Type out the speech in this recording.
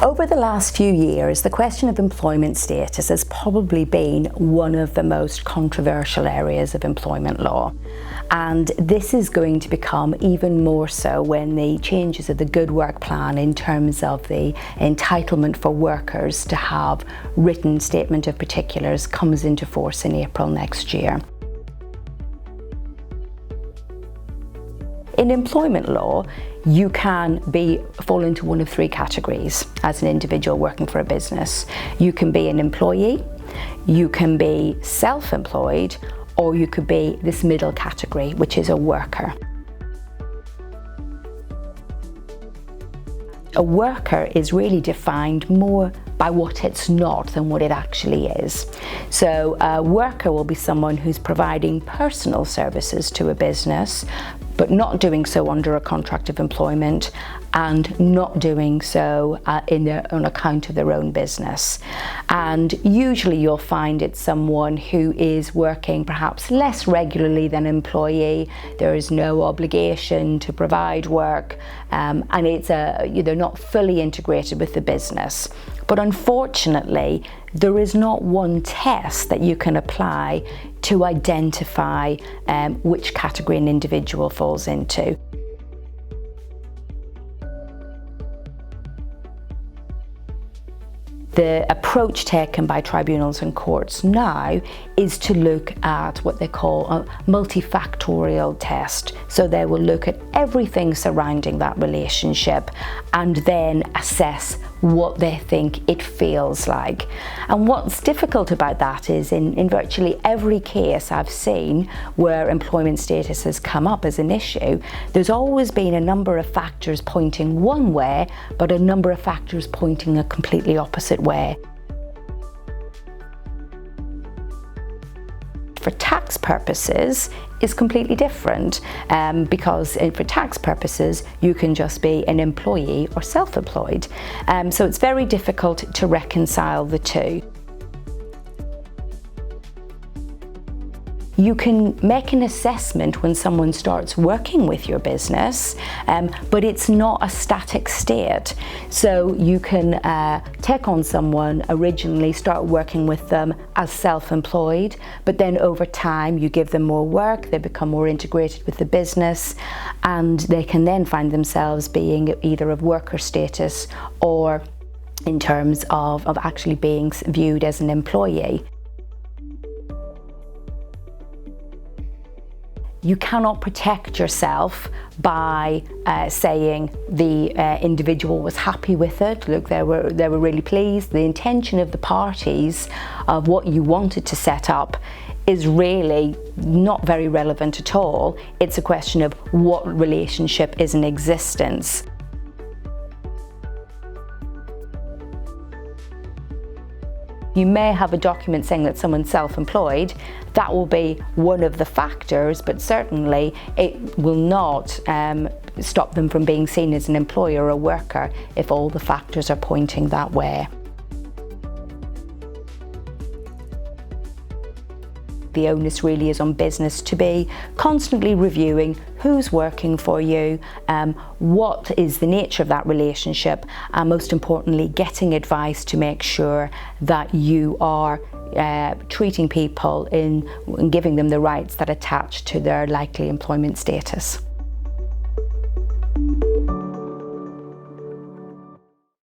Over the last few years, the question of employment status has probably been one of the most controversial areas of employment law. And this is going to become even more so when the changes of the Good Work Plan in terms of the entitlement for workers to have written statement of particulars comes into force in April next year. In employment law, you can fall into one of three categories as an individual working for a business. You can be an employee, you can be self-employed, or you could be this middle category, which is a worker. A worker is really defined more by what it's not than what it actually is. So a worker will be someone who's providing personal services to a business, but not doing so under a contract of employment and not doing so on account of their own business. And usually you'll find it's someone who is working perhaps less regularly than an employee. There is no obligation to provide work, and they're not fully integrated with the business. But unfortunately, there is not one test that you can apply to identify which category an individual falls into. The approach taken by tribunals and courts now is to look at what they call a multifactorial test. So they will look at everything surrounding that relationship and then assess what they think it feels like. And what's difficult about that is in virtually every case I've seen where employment status has come up as an issue, there's always been a number of factors pointing one way, but a number of factors pointing a completely opposite way. For tax purposes is completely different because for tax purposes you can just be an employee or self-employed. So it's very difficult to reconcile the two. You can make an assessment when someone starts working with your business, but it's not a static state. So you can take on someone originally, start working with them as self-employed, but then over time you give them more work, they become more integrated with the business, and they can then find themselves being either of worker status or in terms of actually being viewed as an employee. You cannot protect yourself by saying the individual was happy with it. Look, they were really pleased. The intention of the parties of what you wanted to set up is really not very relevant at all. It's a question of what relationship is in existence. You may have a document saying that someone's self-employed. That will be one of the factors, but certainly it will not stop them from being seen as an employer or a worker if all the factors are pointing that way. The onus really is on business to be constantly reviewing who's working for you, what is the nature of that relationship, and most importantly, getting advice to make sure that you are treating people and giving them the rights that attach to their likely employment status.